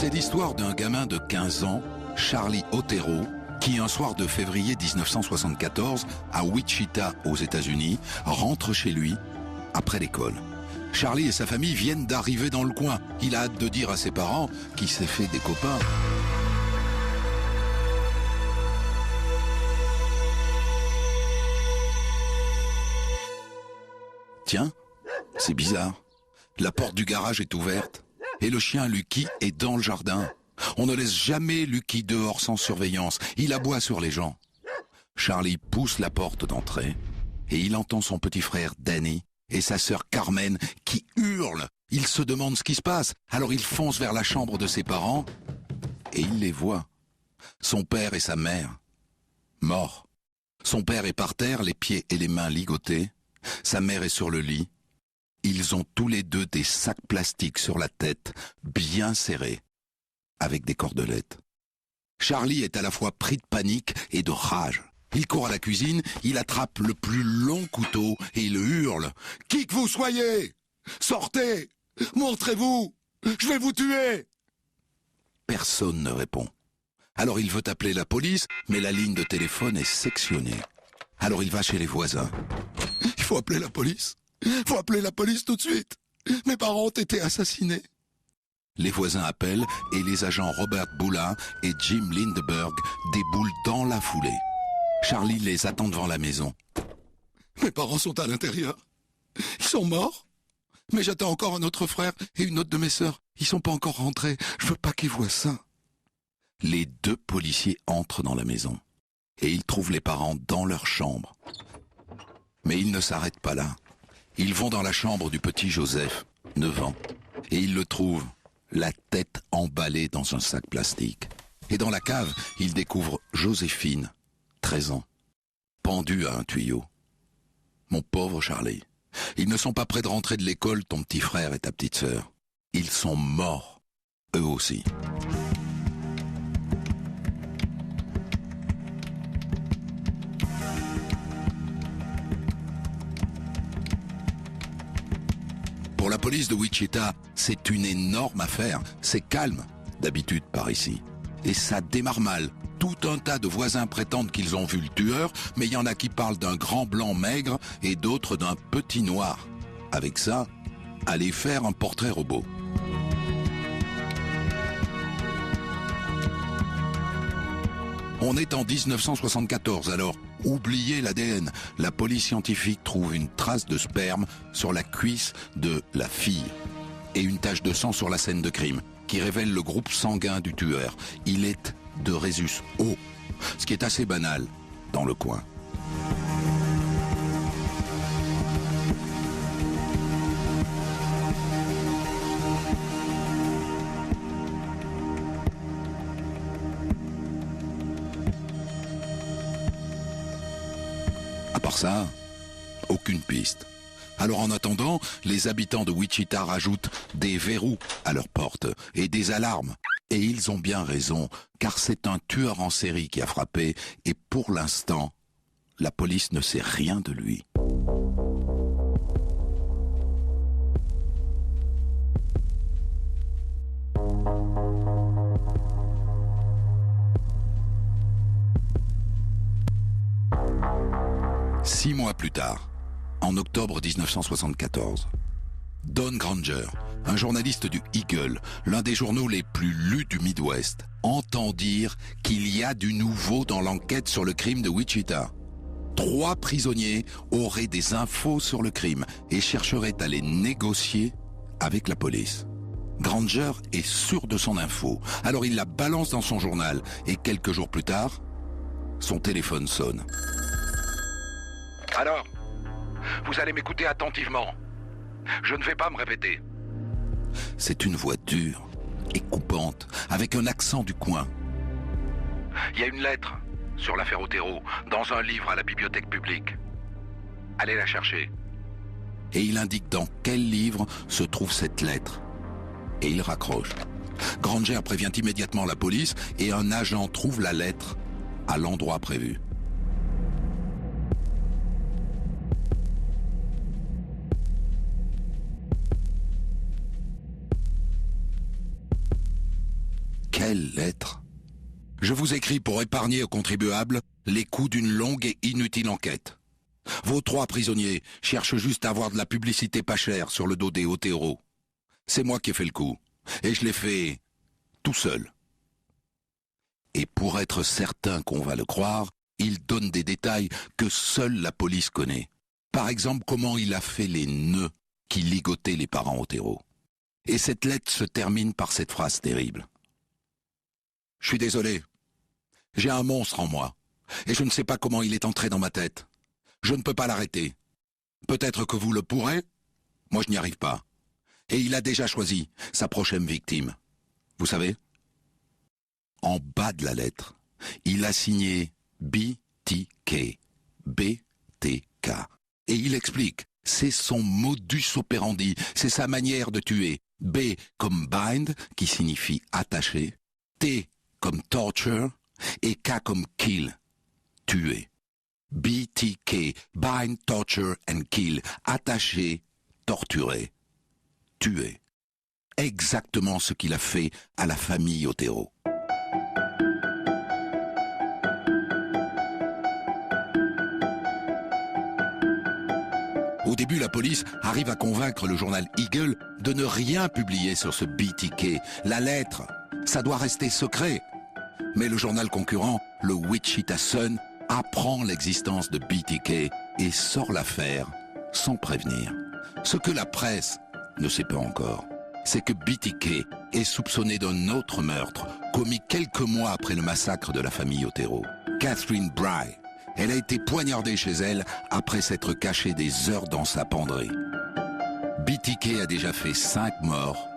C'est l'histoire d'un gamin de 15 ans, Charlie Otero, qui un soir de février 1974, à Wichita aux États-Unis, rentre chez lui après l'école. Charlie et sa famille viennent d'arriver dans le coin. Il a hâte de dire à ses parents qu'il s'est fait des copains. Tiens, c'est bizarre. La porte du garage est ouverte et le chien Lucky est dans le jardin. On ne laisse jamais Lucky dehors sans surveillance. Il aboie sur les gens. Charlie pousse la porte d'entrée et il entend son petit frère Danny et sa sœur Carmen qui hurlent. Il se demande ce qui se passe. Alors il fonce vers la chambre de ses parents et il les voit. Son père et sa mère, morts. Son père est par terre, les pieds et les mains ligotés. Sa mère est sur le lit. Ils ont tous les deux des sacs plastiques sur la tête, bien serrés, avec des cordelettes. Charlie est à la fois pris de panique et de rage. Il court à la cuisine, il attrape le plus long couteau et il hurle « Qui que vous soyez, sortez, montrez-vous, je vais vous tuer !» Personne ne répond. Alors il veut appeler la police, mais la ligne de téléphone est sectionnée. Alors il va chez les voisins. « Il faut appeler la police, faut appeler la police tout de suite. Mes parents ont été assassinés. » Les voisins appellent et les agents Robert Boulin et Jim Lindbergh déboulent dans la foulée. Charlie les attend devant la maison. « Mes parents sont à l'intérieur. Ils sont morts. Mais j'attends encore un autre frère et une autre de mes sœurs. Ils sont pas encore rentrés. Je veux pas qu'ils voient ça. » Les deux policiers entrent dans la maison et ils trouvent les parents dans leur chambre. Mais ils ne s'arrêtent pas là. Ils vont dans la chambre du petit Joseph, 9 ans, et ils le trouvent, la tête emballée dans un sac plastique. Et dans la cave, ils découvrent Joséphine, 13 ans, pendue à un tuyau. Mon pauvre Charlie, ils ne sont pas près de rentrer de l'école, ton petit frère et ta petite sœur. Ils sont morts, eux aussi. Pour la police de Wichita, c'est une énorme affaire. C'est calme, d'habitude, par ici. Et ça démarre mal. Tout un tas de voisins prétendent qu'ils ont vu le tueur, mais il y en a qui parlent d'un grand blanc maigre et d'autres d'un petit noir. Avec ça, allez faire un portrait robot. On est en 1974, alors oubliez l'ADN. La police scientifique trouve une trace de sperme sur la cuisse de la fille et une tache de sang sur la scène de crime qui révèle le groupe sanguin du tueur. Il est de Rhésus O, ce qui est assez banal dans le coin. À part ça, aucune piste. Alors en attendant, les habitants de Wichita rajoutent des verrous à leurs portes et des alarmes. Et ils ont bien raison, car c'est un tueur en série qui a frappé et pour l'instant, la police ne sait rien de lui. Six mois plus tard, en octobre 1974, Don Granger, un journaliste du Eagle, l'un des journaux les plus lus du Midwest, entend dire qu'il y a du nouveau dans l'enquête sur le crime de Wichita. 3 prisonniers auraient des infos sur le crime et chercheraient à les négocier avec la police. Granger est sûr de son info, alors il la balance dans son journal et quelques jours plus tard, son téléphone sonne. Alors, vous allez m'écouter attentivement. Je ne vais pas me répéter. C'est une voix dure et coupante, avec un accent du coin. Il y a une lettre sur l'affaire Otero dans un livre à la bibliothèque publique. Allez la chercher. Et il indique dans quel livre se trouve cette lettre. Et il raccroche. Granger prévient immédiatement la police et un agent trouve la lettre à l'endroit prévu. Quelle lettre! Je vous écris pour épargner aux contribuables les coûts d'une longue et inutile enquête. Vos 3 prisonniers cherchent juste à avoir de la publicité pas chère sur le dos des hauts-héros. C'est moi qui ai fait le coup, et je l'ai fait tout seul. Et pour être certain qu'on va le croire, il donne des détails que seule la police connaît. Par exemple, comment il a fait les nœuds qui ligotaient les parents hauts-héros. Et cette lettre se termine par cette phrase terrible. « Je suis désolé. J'ai un monstre en moi, et je ne sais pas comment il est entré dans ma tête. Je ne peux pas l'arrêter. Peut-être que vous le pourrez, moi je n'y arrive pas. Et il a déjà choisi sa prochaine victime. Vous savez ? En bas de la lettre, il a signé BTK. BTK. Et il explique, c'est son modus operandi, c'est sa manière de tuer. B comme bind, qui signifie attacher. T comme torture. Et K comme kill, tuer. BTK, bind, torture and kill, attacher, torturer, tuer. Exactement ce qu'il a fait à la famille Otero. Au début, la police arrive à convaincre le journal Eagle de ne rien publier sur ce BTK. La lettre, ça doit rester secret. Mais le journal concurrent, le Wichita Sun, apprend l'existence de BTK et sort l'affaire sans prévenir. Ce que la presse ne sait pas encore, c'est que BTK est soupçonné d'un autre meurtre commis quelques mois après le massacre de la famille Otero. Catherine Bry, elle a été poignardée chez elle après s'être cachée des heures dans sa penderie. BTK a déjà fait 5 morts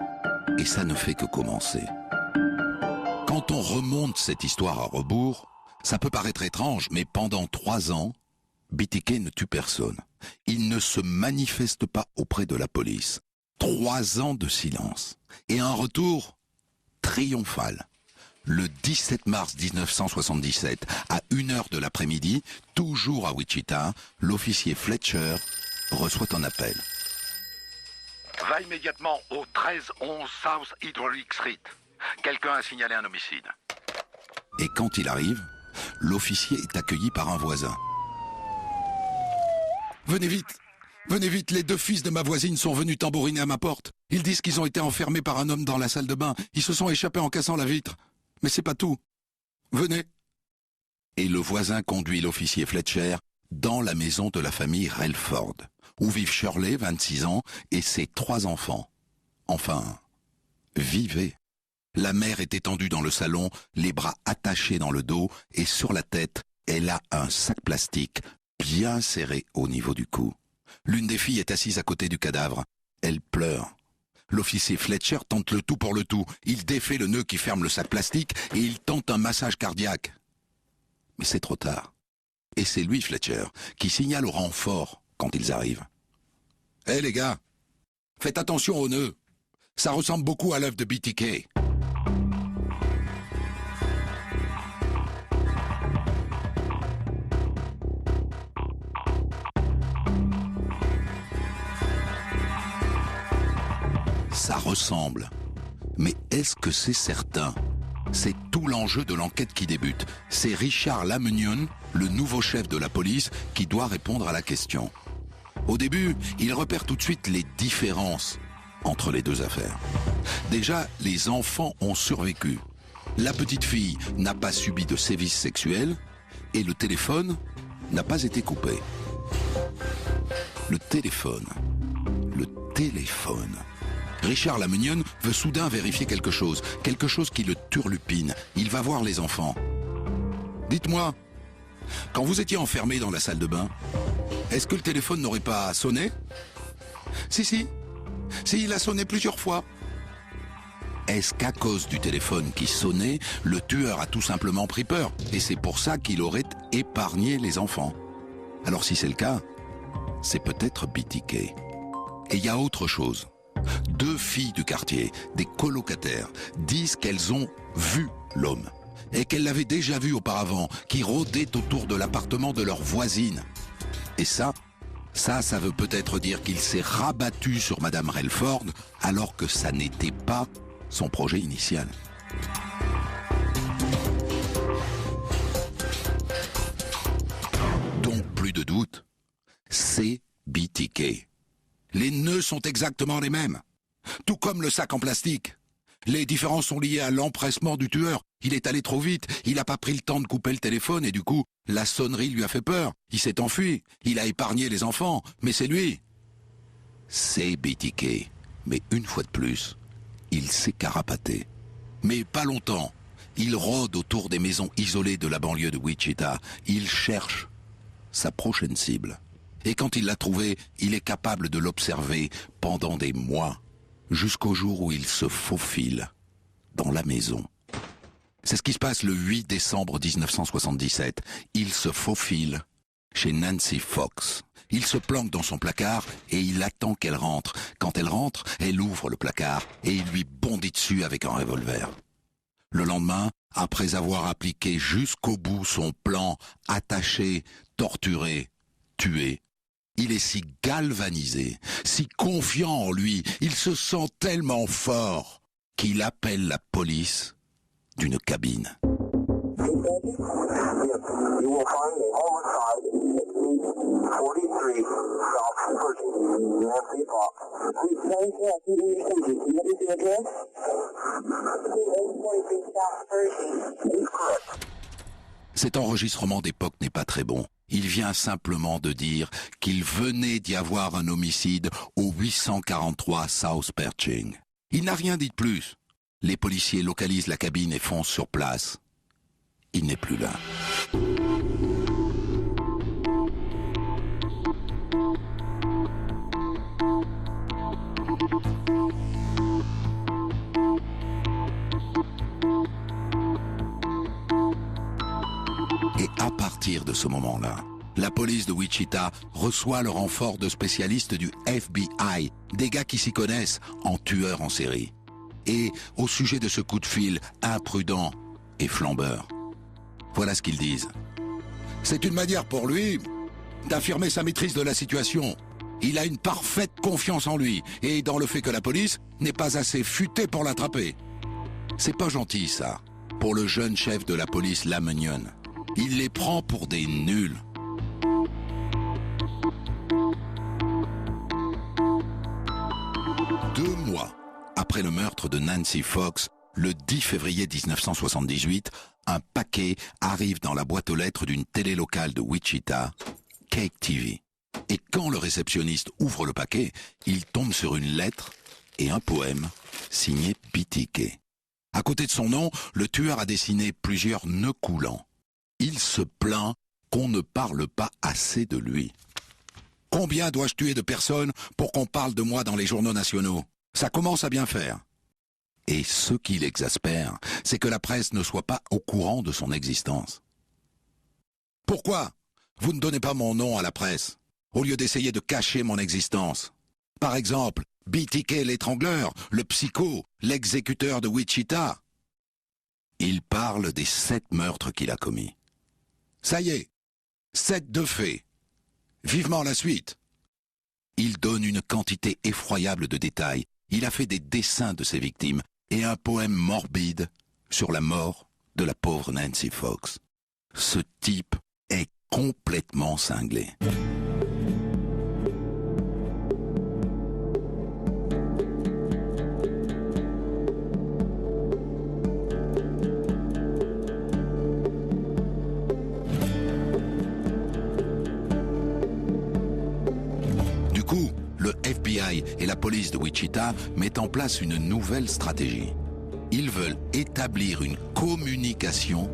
et ça ne fait que commencer. Quand on remonte cette histoire à rebours, ça peut paraître étrange, mais pendant 3 ans, BTK ne tue personne. Il ne se manifeste pas auprès de la police. 3 ans de silence. Et un retour triomphal. Le 17 mars 1977, à 1h de l'après-midi, toujours à Wichita, l'officier Fletcher reçoit un appel. Va immédiatement au 1311 South Hydraulic Street. Quelqu'un a signalé un homicide. Et quand il arrive, l'officier est accueilli par un voisin. « Venez vite, les 2 fils de ma voisine sont venus tambouriner à ma porte. Ils disent qu'ils ont été enfermés par un homme dans la salle de bain. Ils se sont échappés en cassant la vitre. Mais c'est pas tout. Venez !» Et le voisin conduit l'officier Fletcher dans la maison de la famille Relford, où vivent Shirley, 26 ans, et ses 3 enfants. Enfin, vivaient. La mère est étendue dans le salon, les bras attachés dans le dos, et sur la tête, elle a un sac plastique bien serré au niveau du cou. L'une des filles est assise à côté du cadavre. Elle pleure. L'officier Fletcher tente le tout pour le tout. Il défait le nœud qui ferme le sac plastique et il tente un massage cardiaque. Mais c'est trop tard. Et c'est lui, Fletcher, qui signale au renfort quand ils arrivent. « Hé les gars, faites attention au nœud. Ça ressemble beaucoup à l'œuvre de BTK. » Ça ressemble. Mais est-ce que c'est certain? C'est tout l'enjeu de l'enquête qui débute. C'est Richard Lamenion, le nouveau chef de la police, qui doit répondre à la question. Au début, il repère tout de suite les différences entre les 2 affaires. Déjà, les enfants ont survécu. La petite fille n'a pas subi de sévices sexuels et le téléphone n'a pas été coupé. Le téléphone. Richard Lamenion veut soudain vérifier quelque chose qui le turlupine. Il va voir les enfants. « Dites-moi, quand vous étiez enfermés dans la salle de bain, est-ce que le téléphone n'aurait pas sonné ?»« Si, il a sonné plusieurs fois. » Est-ce qu'à cause du téléphone qui sonnait, le tueur a tout simplement pris peur et c'est pour ça qu'il aurait épargné les enfants? Alors si c'est le cas, c'est peut-être BTK. Et il y a autre chose. 2 filles du quartier, des colocataires, disent qu'elles ont vu l'homme et qu'elles l'avaient déjà vu auparavant, qui rôdait autour de l'appartement de leur voisine. Et ça veut peut-être dire qu'il s'est rabattu sur Madame Relford alors que ça n'était pas son projet initial. de doute, c'est BTK. Les nœuds sont exactement les mêmes, tout comme le sac en plastique. Les différences sont liées à l'empressement du tueur. Il est allé trop vite, il n'a pas pris le temps de couper le téléphone et du coup, la sonnerie lui a fait peur. Il s'est enfui, il a épargné les enfants, mais c'est lui. C'est BTK, mais une fois de plus, il s'est carapaté. Mais pas longtemps. Il rôde autour des maisons isolées de la banlieue de Wichita. Il cherche sa prochaine cible. Et quand il l'a trouvé, il est capable de l'observer pendant des mois, jusqu'au jour où il se faufile dans la maison. C'est ce qui se passe le 8 décembre 1977. Il se faufile chez Nancy Fox. Il se planque dans son placard et il attend qu'elle rentre. Quand elle rentre, elle ouvre le placard et il lui bondit dessus avec un revolver. Le lendemain, après avoir appliqué jusqu'au bout son plan, attaché, torturé, tué, il est si galvanisé, si confiant en lui, il se sent tellement fort qu'il appelle la police d'une cabine. Cet enregistrement d'époque n'est pas très bon. Il vient simplement de dire qu'il venait d'y avoir un homicide au 843 South Pershing. Il n'a rien dit de plus. Les policiers localisent la cabine et foncent sur place. Il n'est plus là. Et à partir de ce moment-là, la police de Wichita reçoit le renfort de spécialistes du FBI, des gars qui s'y connaissent en tueurs en série. Et au sujet de ce coup de fil imprudent et flambeur, voilà ce qu'ils disent. C'est une manière pour lui d'affirmer sa maîtrise de la situation. Il a une parfaite confiance en lui et dans le fait que la police n'est pas assez futée pour l'attraper. C'est pas gentil ça, pour le jeune chef de la police Lamonion. Il les prend pour des nuls. Deux mois après le meurtre de Nancy Fox, le 10 février 1978, un paquet arrive dans la boîte aux lettres d'une télé locale de Wichita, Cake TV. Et quand le réceptionniste ouvre le paquet, il tombe sur une lettre et un poème signé BTK. À côté de son nom, le tueur a dessiné plusieurs nœuds coulants. Il se plaint qu'on ne parle pas assez de lui. Combien dois-je tuer de personnes pour qu'on parle de moi dans les journaux nationaux? Ça commence à bien faire. Et ce qui l'exaspère, c'est que la presse ne soit pas au courant de son existence. Pourquoi vous ne donnez pas mon nom à la presse, au lieu d'essayer de cacher mon existence? Par exemple, BTK l'étrangleur, le psycho, l'exécuteur de Wichita. Il parle des 7 meurtres qu'il a commis. Ça y est, 7 de faits. Vivement la suite. Il donne une quantité effroyable de détails. Il a fait des dessins de ses victimes et un poème morbide sur la mort de la pauvre Nancy Fox. Ce type est complètement cinglé. Du coup, le FBI et la police de Wichita mettent en place une nouvelle stratégie. Ils veulent établir une communication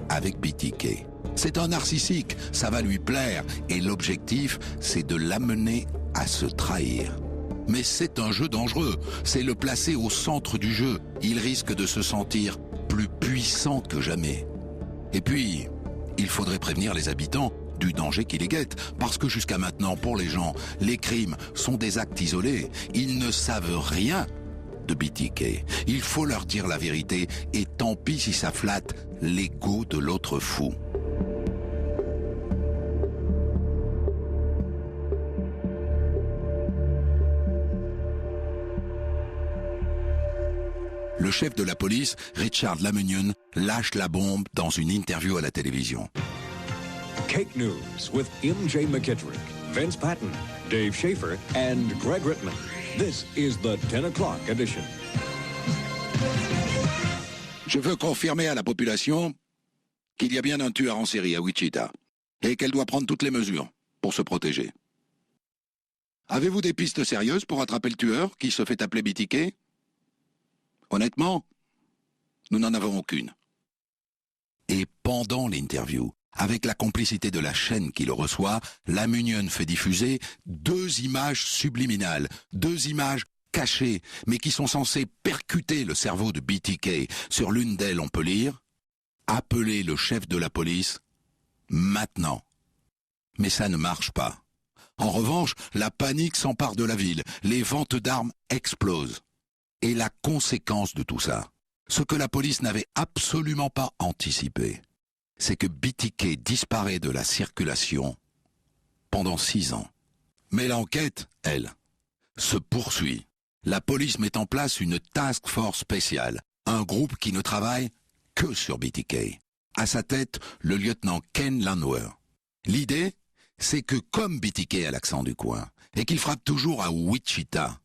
avec BTK. C'est un narcissique, ça va lui plaire, et l'objectif, c'est de l'amener à se trahir. Mais c'est un jeu dangereux, c'est le placer au centre du jeu. Il risque de se sentir plus puissant que jamais. Et puis, il faudrait prévenir les habitants du danger qui les guette, parce que jusqu'à maintenant, pour les gens, les crimes sont des actes isolés. Ils ne savent rien de BTK. Il faut leur dire la vérité, et tant pis si ça flatte l'ego de l'autre fou. Le chef de la police, Richard Lamonion, lâche la bombe dans une interview à la télévision. Cake News with MJ McKittrick, Vince Patton, Dave Schaefer, and Greg Rittman. This is the 10 o'clock edition. Je veux confirmer à la population qu'il y a bien un tueur en série à Wichita et qu'elle doit prendre toutes les mesures pour se protéger. Avez-vous des pistes sérieuses pour attraper le tueur qui se fait appeler BTK? Honnêtement, nous n'en avons aucune. Et pendant l'interview, avec la complicité de la chaîne qui le reçoit, la Munion fait diffuser 2 images subliminales, 2 images cachées, mais qui sont censées percuter le cerveau de BTK. Sur l'une d'elles, on peut lire « Appelez le chef de la police maintenant ». Mais ça ne marche pas. En revanche, la panique s'empare de la ville, les ventes d'armes explosent. Et la conséquence de tout ça, ce que la police n'avait absolument pas anticipé, c'est que BTK disparaît de la circulation pendant 6 ans. Mais l'enquête, elle, se poursuit. La police met en place une task force spéciale, un groupe qui ne travaille que sur BTK. À sa tête, le lieutenant Ken Landwehr. L'idée, c'est que comme BTK a l'accent du coin, et qu'il frappe toujours à Wichita,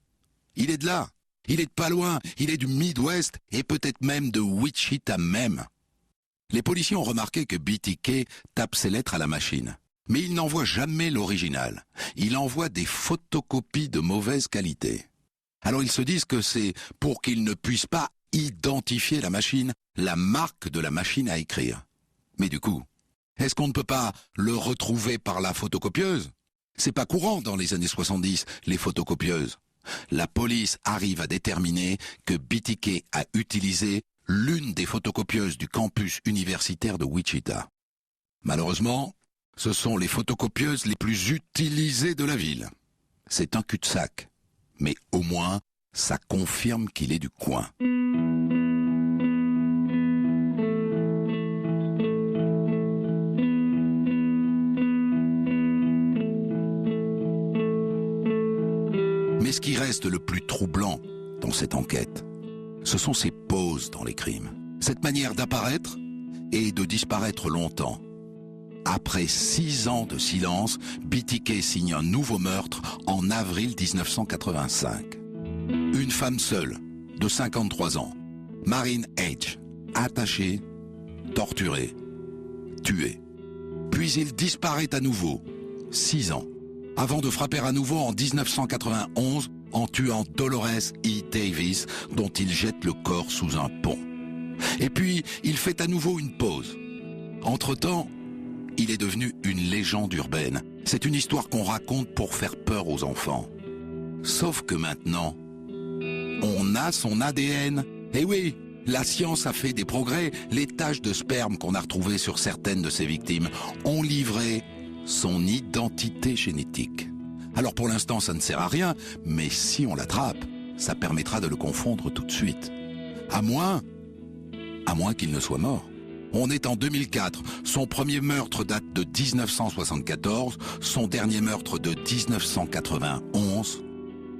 il est de là, il est de pas loin, il est du Midwest, et peut-être même de Wichita même. Les policiers ont remarqué que BTK tape ses lettres à la machine. Mais il n'envoie jamais l'original. Il envoie des photocopies de mauvaise qualité. Alors ils se disent que c'est pour qu'ils ne puissent pas identifier la machine, la marque de la machine à écrire. Mais du coup, est-ce qu'on ne peut pas le retrouver par la photocopieuse? C'est pas courant dans les années 70, les photocopieuses. La police arrive à déterminer que BTK a utilisé l'une des photocopieuses du campus universitaire de Wichita. Malheureusement, ce sont les photocopieuses les plus utilisées de la ville. C'est un cul-de-sac, mais au moins, ça confirme qu'il est du coin. Mais ce qui reste le plus troublant dans cette enquête, ce sont ces pauses dans les crimes. Cette manière d'apparaître et de disparaître longtemps. Après 6 ans de silence, BTK signe un nouveau meurtre en avril 1985. Une femme seule, de 53 ans, Marine H., attachée, torturée, tuée. Puis il disparaît à nouveau, 6 ans, avant de frapper à nouveau en 1991 en tuant Dolores E. Davis, dont il jette le corps sous un pont. Et puis, il fait à nouveau une pause. Entre-temps, il est devenu une légende urbaine. C'est une histoire qu'on raconte pour faire peur aux enfants. Sauf que maintenant, on a son ADN. Eh oui, la science a fait des progrès. Les taches de sperme qu'on a retrouvées sur certaines de ses victimes ont livré son identité génétique. Alors pour l'instant, ça ne sert à rien, mais si on l'attrape, ça permettra de le confondre tout de suite. À moins qu'il ne soit mort. On est en 2004, son premier meurtre date de 1974, son dernier meurtre de 1991,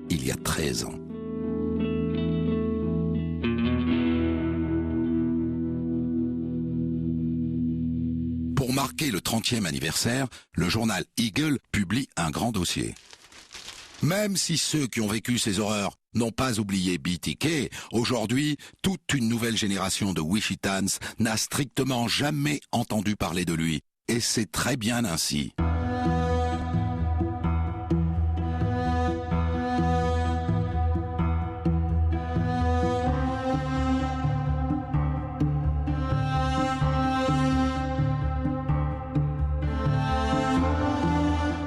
il y a 13 ans. Pour marquer le 30e anniversaire, le journal Eagle publie un grand dossier. Même si ceux qui ont vécu ces horreurs n'ont pas oublié BTK, aujourd'hui, toute une nouvelle génération de Wichitans n'a strictement jamais entendu parler de lui. Et c'est très bien ainsi.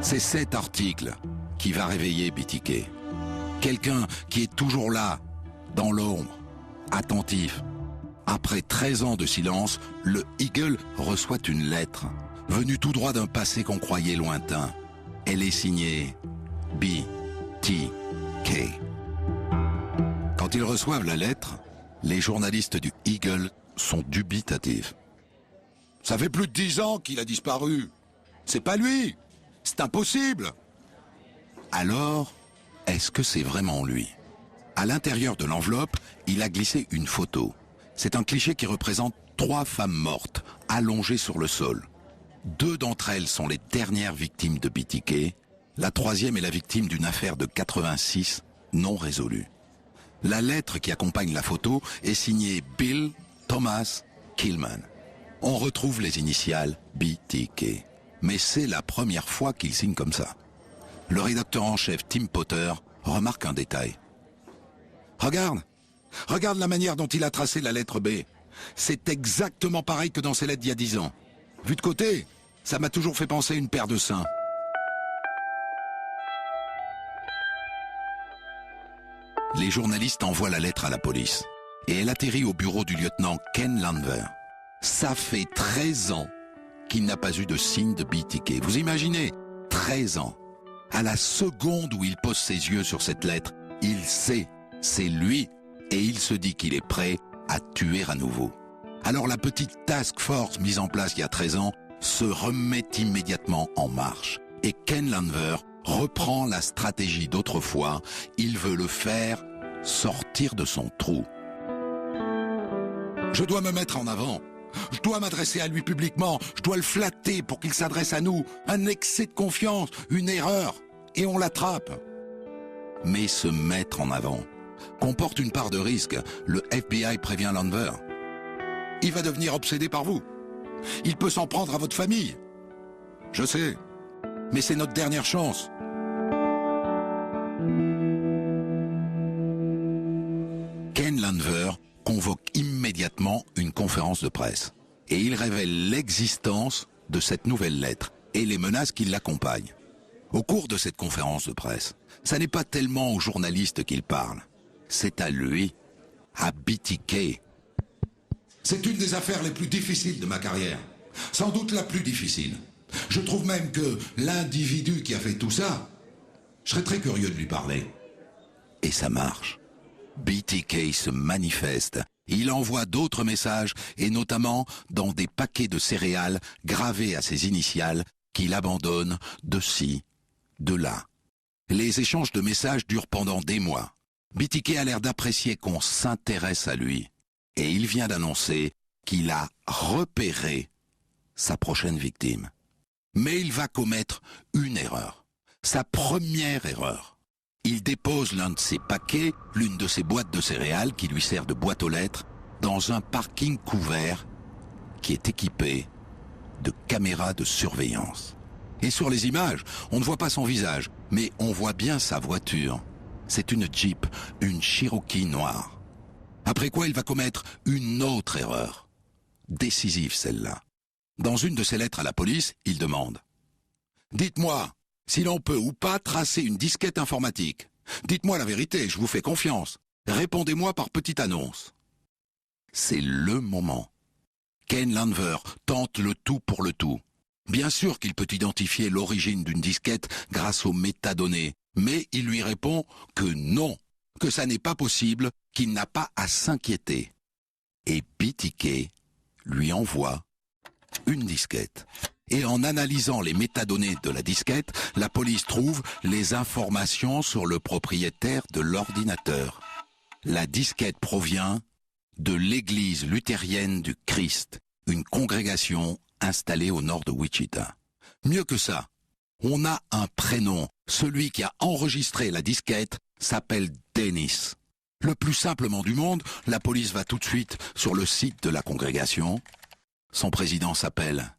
C'est cet article qui va réveiller BTK. Quelqu'un qui est toujours là, dans l'ombre, attentif. Après 13 ans de silence, le Eagle reçoit une lettre, venue tout droit d'un passé qu'on croyait lointain. Elle est signée BTK. Quand ils reçoivent la lettre, les journalistes du Eagle sont dubitatifs. Ça fait plus de 10 ans qu'il a disparu. C'est pas lui. C'est impossible. Alors, est-ce que c'est vraiment lui? À l'intérieur de l'enveloppe, il a glissé une photo. C'est un cliché qui représente 3 femmes mortes, allongées sur le sol. 2 d'entre elles sont les dernières victimes de BTK. La 3e est la victime d'une affaire de 86 non résolue. La lettre qui accompagne la photo est signée Bill Thomas Killman. On retrouve les initiales BTK. Mais c'est la première fois qu'il signe comme ça. Le rédacteur en chef Tim Potter remarque un détail. Regarde la manière dont il a tracé la lettre B. C'est exactement pareil que dans ses lettres d'il y a 10 ans. Vu de côté, ça m'a toujours fait penser à une paire de seins. Les journalistes envoient la lettre à la police. Et elle atterrit au bureau du lieutenant Ken Landwehr. Ça fait 13 ans qu'il n'a pas eu de signe de BTK. Vous imaginez, 13 ans. À la seconde où il pose ses yeux sur cette lettre, il sait, c'est lui, et il se dit qu'il est prêt à tuer à nouveau. Alors la petite task force mise en place il y a 13 ans se remet immédiatement en marche. Et Ken Landwehr reprend la stratégie d'autrefois, il veut le faire sortir de son trou. Je dois me mettre en avant. Je dois m'adresser à lui publiquement, je dois le flatter pour qu'il s'adresse à nous. Un excès de confiance, une erreur, et on l'attrape. Mais se mettre en avant comporte une part de risque. Le FBI prévient Landwehr. Il va devenir obsédé par vous. Il peut s'en prendre à votre famille. Je sais, mais c'est notre dernière chance. Ken Landwehr convoque immédiatement une conférence de presse. Et il révèle l'existence de cette nouvelle lettre et les menaces qui l'accompagnent. Au cours de cette conférence de presse, ça n'est pas tellement aux journalistes qu'il parle. C'est à lui, à BTK. C'est une des affaires les plus difficiles de ma carrière. Sans doute la plus difficile. Je trouve même que l'individu qui a fait tout ça, je serais très curieux de lui parler. Et ça marche. BTK se manifeste. Il envoie d'autres messages, et notamment dans des paquets de céréales gravés à ses initiales qu'il abandonne de ci, de là. Les échanges de messages durent pendant des mois. BTK a l'air d'apprécier qu'on s'intéresse à lui. Et il vient d'annoncer qu'il a repéré sa prochaine victime. Mais il va commettre une erreur. Sa première erreur. Il dépose l'un de ses paquets, l'une de ses boîtes de céréales qui lui sert de boîte aux lettres, dans un parking couvert qui est équipé de caméras de surveillance. Et sur les images, on ne voit pas son visage, mais on voit bien sa voiture. C'est une Jeep, une Cherokee noire. Après quoi il va commettre une autre erreur. Décisive celle-là. Dans une de ses lettres à la police, il demande « Dites-moi, si l'on peut ou pas tracer une disquette informatique. Dites-moi la vérité, je vous fais confiance. Répondez-moi par petite annonce. » C'est le moment. Ken Landwehr tente le tout pour le tout. Bien sûr qu'il peut identifier l'origine d'une disquette grâce aux métadonnées, mais il lui répond que non, que ça n'est pas possible, qu'il n'a pas à s'inquiéter. Et BTK lui envoie une disquette. Et en analysant les métadonnées de la disquette, la police trouve les informations sur le propriétaire de l'ordinateur. La disquette provient de l'église luthérienne du Christ, une congrégation installée au nord de Wichita. Mieux que ça, on a un prénom. Celui qui a enregistré la disquette s'appelle Dennis. Le plus simplement du monde, la police va tout de suite sur le site de la congrégation. Son président s'appelle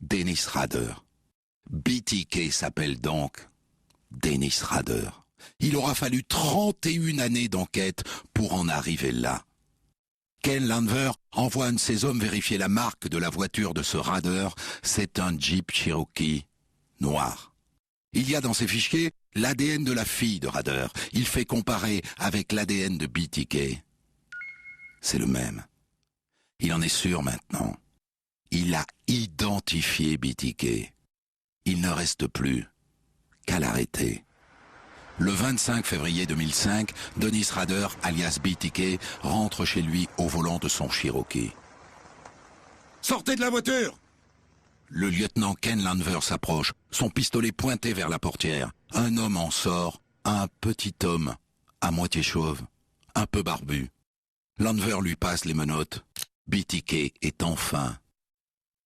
Dennis Rader. BTK s'appelle donc Dennis Rader. Il aura fallu 31 années d'enquête pour en arriver là. Ken Landwehr envoie un de ses hommes vérifier la marque de la voiture de ce Rader. C'est un Jeep Cherokee noir. Il y a dans ses fichiers l'ADN de la fille de Rader. Il fait comparer avec l'ADN de BTK. C'est le même. Il en est sûr maintenant. Il a identifié BTK. Il ne reste plus qu'à l'arrêter. Le 25 février 2005, Dennis Rader, alias BTK, rentre chez lui au volant de son Cherokee. « Sortez de la voiture !» Le lieutenant Ken Landwehr s'approche, son pistolet pointé vers la portière. Un homme en sort, un petit homme, à moitié chauve, un peu barbu. Landwehr lui passe les menottes. BTK est enfin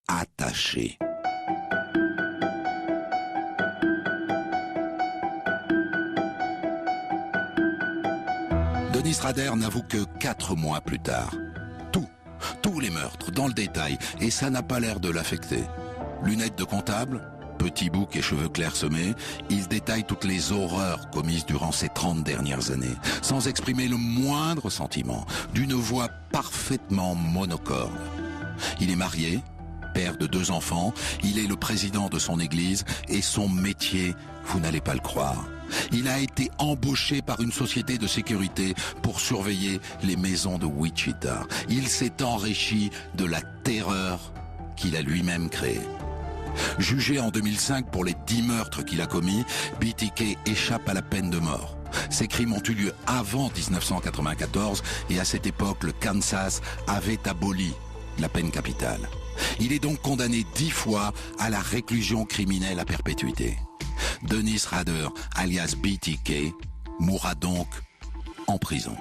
attaché. Dennis Rader n'avoue que 4 mois plus tard. Tous les meurtres, dans le détail, et ça n'a pas l'air de l'affecter. Lunettes de comptable, petit bouc et cheveux clairsemés, il détaille toutes les horreurs commises durant ces 30 dernières années, sans exprimer le moindre sentiment, d'une voix parfaitement monocorde. Il est marié, père de 2 enfants, il est le président de son église, et son métier, vous n'allez pas le croire, il a été embauché par une société de sécurité pour surveiller les maisons de Wichita. Il s'est enrichi de la terreur qu'il a lui-même créée. Jugé en 2005 pour les 10 meurtres qu'il a commis, BTK échappe à la peine de mort. Ces crimes ont eu lieu avant 1994 et à cette époque, le Kansas avait aboli la peine capitale. Il est donc condamné 10 fois à la réclusion criminelle à perpétuité. Dennis Rader, alias BTK, mourra donc en prison.